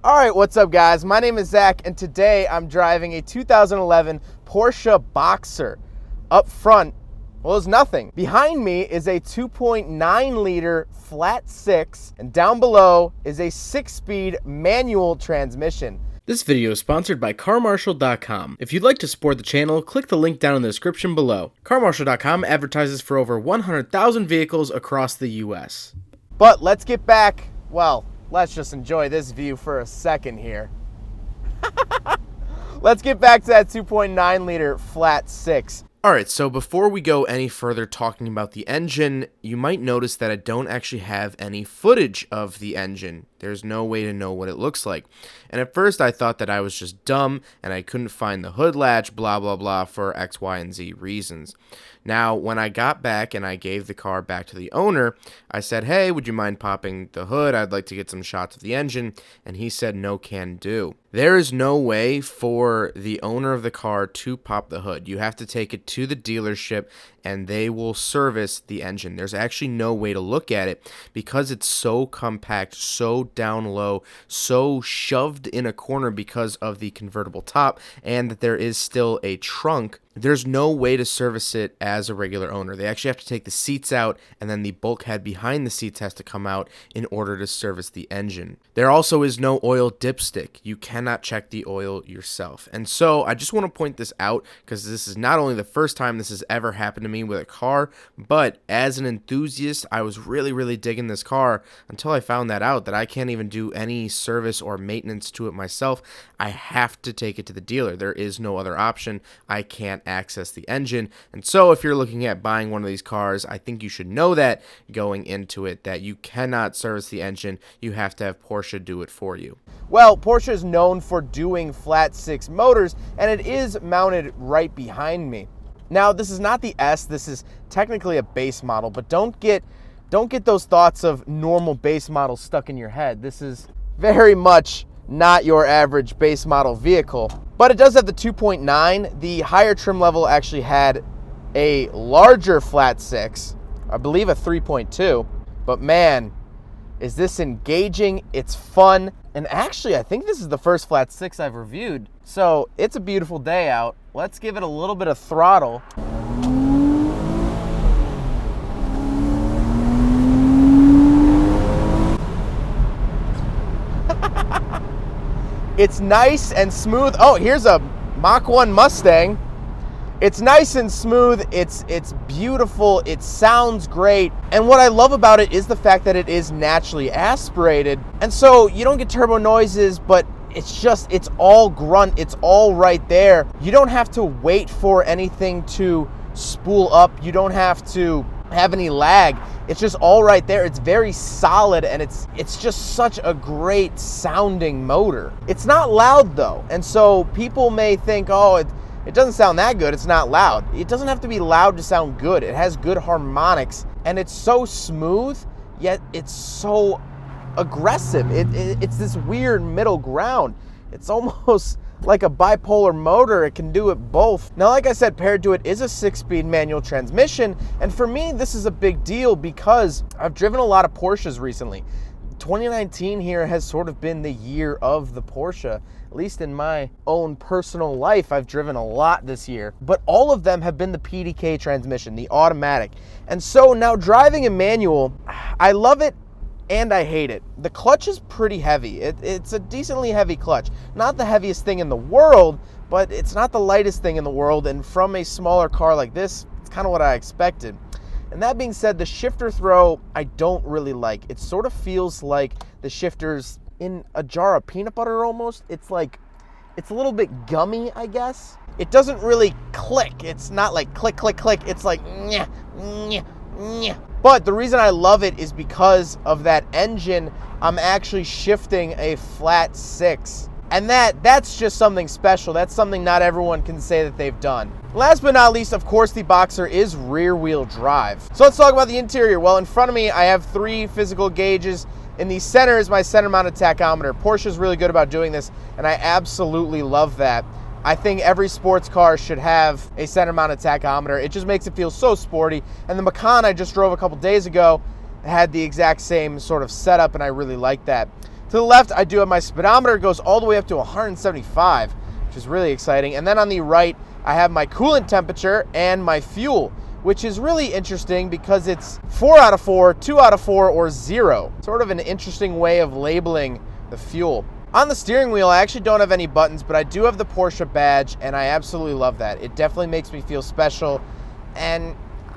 All right, what's up guys? My name is Zach and today I'm driving a 2011 Porsche Boxster. Up front, well, there's nothing. Behind me is a 2.9 liter flat six, and down below is a 6-speed manual transmission. This video is sponsored by CarMarshal.com. If you'd like to support the channel, click the link down in the description below. CarMarshal.com advertises for over 100,000 vehicles across the US. But let's get back, well, let's just enjoy this view for a second here. Let's get back to that 2.9 liter flat six. Alright, so before we go any further talking about the engine, you might notice that I don't actually have any footage of the engine. There's no way to know what it looks like. And at first I thought that I was just dumb and I couldn't find the hood latch, blah blah blah, for X, Y, and Z reasons. Now, when I got back and I gave the car back to the owner, I said, hey, would you mind popping the hood? I'd like to get some shots of the engine. And he said, no can do. There is no way for the owner of the car to pop the hood. You have to take it to the dealership and they will service the engine. There's actually no way to look at it because it's so compact, so down low, so shoved in a corner because of the convertible top, and that there is still a trunk. There's no way to service it as a regular owner. They actually have to take the seats out, and then the bulkhead behind the seats has to come out in order to service the engine. There also is no oil dipstick. You cannot check the oil yourself. And so I just want to point this out because this is not only the first time this has ever happened to me with a car, but as an enthusiast, I was really digging this car until I found that out, that I can't even do any service or maintenance to it myself. I have to take it to the dealer. There is no other option. I can't access the engine. And so if you're looking at buying one of these cars, I think you should know that going into it, that you cannot service the engine. You have to have Porsche do it for you. Well, Porsche is known for doing flat six motors, and it is mounted right behind me. Now, this is not the S, this is technically a base model, but don't get those thoughts of normal base models stuck in your head. This is very much not your average base model vehicle, but it does have the 2.9. The higher trim level actually had a larger flat six, I believe a 3.2, but man, is this engaging, it's fun, and actually I think this is the first flat six I've reviewed, so it's a beautiful day out. Let's give it a little bit of throttle. It's nice and smooth. Oh, here's a Mach 1 Mustang. It's nice and smooth, it's beautiful, it sounds great, and what I love about it is the fact that it is naturally aspirated, and so you don't get turbo noises, but it's all grunt, it's all right there. You don't have to wait for anything to spool up, you don't have to have any lag. It's just all right there. It's very solid, and it's just such a great sounding motor. It's not loud though, and so people may think, oh, it doesn't sound that good, it's not loud. It doesn't have to be loud to sound good. It has good harmonics, and it's so smooth, yet it's so aggressive. It's this weird middle ground. It's almost like a bipolar motor. It can do it both. Now, like I said, paired to it is a 6-speed manual transmission, and for me, this is a big deal because I've driven a lot of Porsches recently. 2019 here has sort of been the year of the Porsche. At least in my own personal life, I've driven a lot this year, but all of them have been the PDK transmission, the automatic. And so now driving a manual, I love it and I hate it. The clutch is pretty heavy. It's a decently heavy clutch. Not the heaviest thing in the world, but it's not the lightest thing in the world. And from a smaller car like this, it's kind of what I expected. And that being said, the shifter throw, I don't really like. It sort of feels like the shifter's in a jar of peanut butter almost. It's like, it's a little bit gummy, I guess. It doesn't really click. It's not like click, click, click. It's like, nyeh, nyeh, nyeh. But the reason I love it is because of that engine. I'm actually shifting a flat six. And that's just something special. That's something not everyone can say that they've done. Last but not least, of course, the Boxster is rear-wheel drive. So let's talk about the interior. Well, in front of me, I have 3 physical gauges. In the center is my center-mounted tachometer. Porsche is really good about doing this, and I absolutely love that. I think every sports car should have a center-mounted tachometer. It just makes it feel so sporty. And the Macan I just drove a couple days ago had the exact same sort of setup, and I really like that. To the left, I do have my speedometer. It goes all the way up to 175, which is really exciting. And then on the right, I have my coolant temperature and my fuel, which is really interesting because it's 4 out of 4, 2 out of 4, or 0. Sort of an interesting way of labeling the fuel. On the steering wheel, I actually don't have any buttons, but I do have the Porsche badge, and I absolutely love that. It definitely makes me feel special, and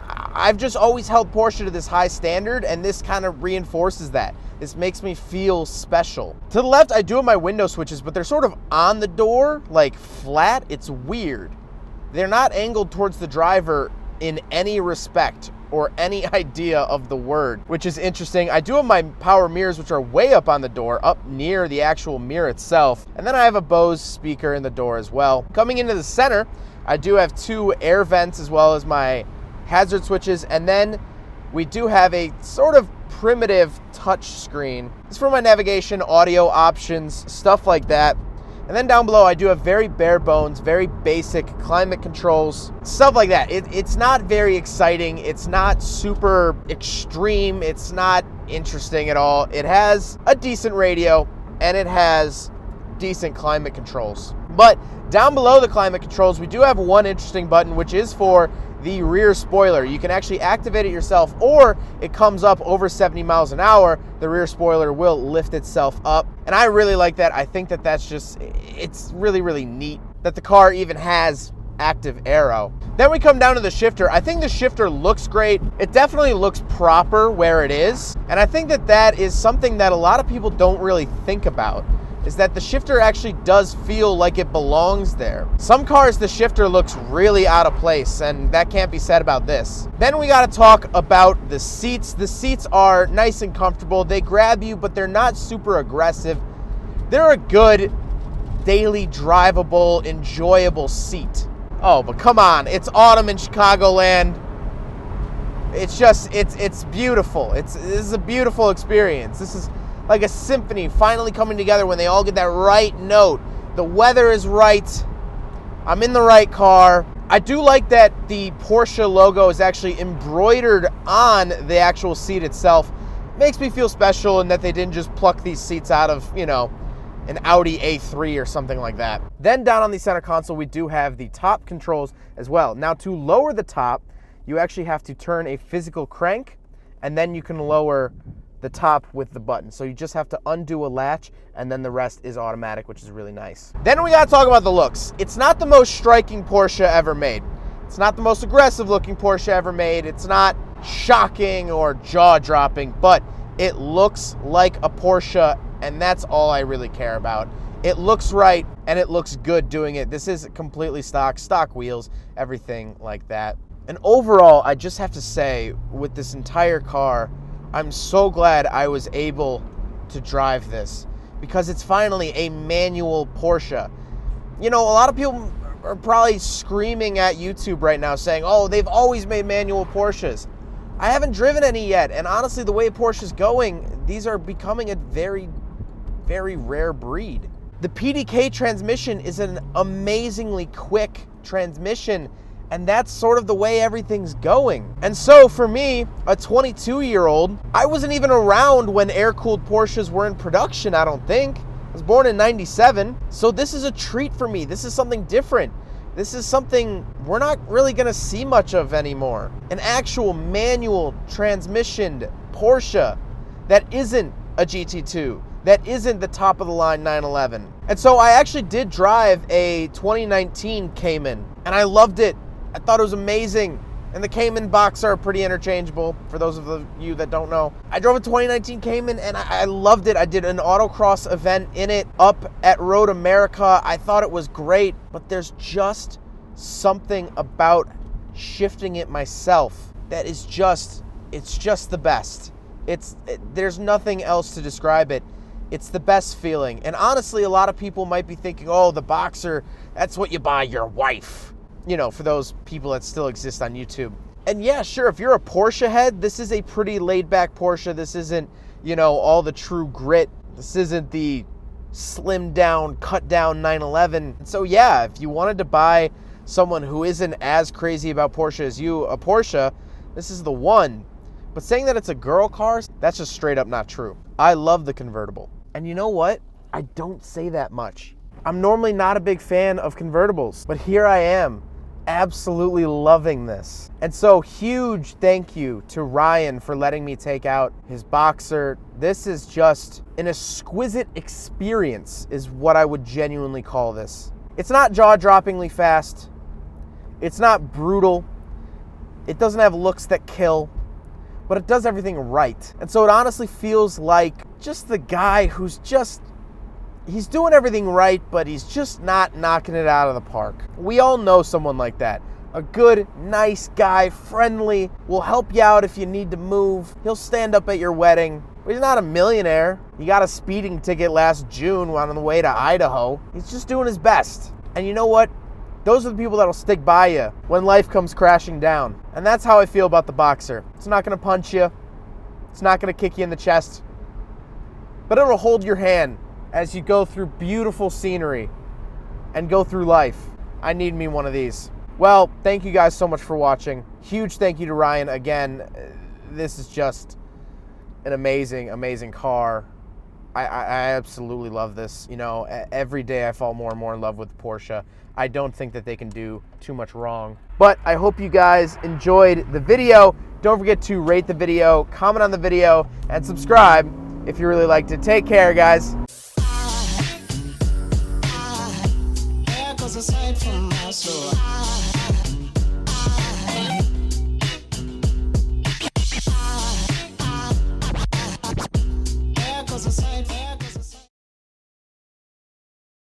I've just always held Porsche to this high standard, and this kind of reinforces that. This makes me feel special. To the left, I do have my window switches, but they're sort of on the door, like flat. It's weird. They're not angled towards the driver in any respect or any idea of the word, which is interesting. I do have my power mirrors, which are way up on the door, up near the actual mirror itself. And then I have a Bose speaker in the door as well. Coming into the center, I do have 2 air vents as well as my hazard switches. And then we do have a sort of primitive touch screen. It's for my navigation, audio options, stuff like that. And then down below, I do have very bare bones, very basic climate controls, stuff like that. It's not very exciting. It's not super extreme. It's not interesting at all. It has a decent radio, and it has decent climate controls. But down below the climate controls, we do have one interesting button, which is for the rear spoiler. You can actually activate it yourself, or it comes up over 70 miles an hour. The rear spoiler will lift itself up. And I really like that. I think that that's just, it's really, really neat that the car even has active aero. Then we come down to the shifter. I think the shifter looks great. It definitely looks proper where it is. And I think that that is something that a lot of people don't really think about, is that the shifter actually does feel like it belongs there. Some cars, the shifter looks really out of place, and that can't be said about this. Then we gotta talk about the seats. The seats are nice and comfortable. They grab you, but they're not super aggressive. They're a good, daily drivable, enjoyable seat. Oh, but come on, it's autumn in Chicagoland. It's just, it's beautiful. This is a beautiful experience. This is like a symphony finally coming together when they all get that right note. The weather is right. I'm in the right car. I do like that the Porsche logo is actually embroidered on the actual seat itself. Makes me feel special, and that they didn't just pluck these seats out of, you know, an Audi A3 or something like that. Then down on the center console, we do have the top controls as well. Now, to lower the top, you actually have to turn a physical crank, and then you can lower the top with the button. So you just have to undo a latch, and then the rest is automatic, which is really nice. Then we gotta talk about the looks. It's not the most striking Porsche ever made. It's not the most aggressive looking Porsche ever made. It's not shocking or jaw-dropping, but it looks like a Porsche, and that's all I really care about. It looks right, and it looks good doing it. This is completely stock wheels, everything like that. And overall, I just have to say, with this entire car, I'm so glad I was able to drive this, because it's finally a manual Porsche. You know, a lot of people are probably screaming at YouTube right now saying, oh, they've always made manual Porsches. I haven't driven any yet, and honestly, the way Porsche's going, these are becoming a very, very rare breed. The PDK transmission is an amazingly quick transmission, and that's sort of the way everything's going. And so for me, a 22-year-old, I wasn't even around when air-cooled Porsches were in production, I don't think. I was born in '97, so this is a treat for me. This is something different. This is something we're not really gonna see much of anymore. An actual manual transmissioned Porsche that isn't a GT2, that isn't the top of the line 911. And so I actually did drive a 2019 Cayman, and I loved it. I thought it was amazing. And the Cayman Boxster are pretty interchangeable, for those of you that don't know. I drove a 2019 Cayman, and I loved it. I did an autocross event in it up at Road America. I thought it was great, but there's just something about shifting it myself that is just, it's just the best. There's nothing else to describe it. It's the best feeling. And honestly, a lot of people might be thinking, oh, the Boxster, that's what you buy your wife. You know, for those people that still exist on YouTube. And yeah, sure, if you're a Porsche head, this is a pretty laid-back Porsche. This isn't, you know, all the true grit. This isn't the slimmed-down, cut-down 911. And so yeah, if you wanted to buy someone who isn't as crazy about Porsche as you, a Porsche, this is the one. But saying that it's a girl car, that's just straight up not true. I love the convertible. And you know what? I don't say that much. I'm normally not a big fan of convertibles, but here I am, absolutely loving this. And so huge thank you to Ryan for letting me take out his Boxster. This is just an exquisite experience is what I would genuinely call this. It's not jaw-droppingly fast. It's not brutal. It doesn't have looks that kill, but it does everything right. And so it honestly feels like just the guy who's just, he's doing everything right, but he's just not knocking it out of the park. We all know someone like that. A good, nice guy, friendly, will help you out if you need to move. He'll stand up at your wedding. But he's not a millionaire. He got a speeding ticket last June on the way to Idaho. He's just doing his best. And you know what? Those are the people that'll stick by you when life comes crashing down. And that's how I feel about the Boxster. It's not gonna punch you. It's not gonna kick you in the chest. But it'll hold your hand as you go through beautiful scenery and go through life. I need me one of these. Well, thank you guys so much for watching. Huge thank you to Ryan. Again, this is just an amazing, amazing car. I absolutely love this. You know, every day I fall more and more in love with Porsche. I don't think that they can do too much wrong. But I hope you guys enjoyed the video. Don't forget to rate the video, comment on the video, and subscribe if you really liked it. Take care, guys. Aside from my soul.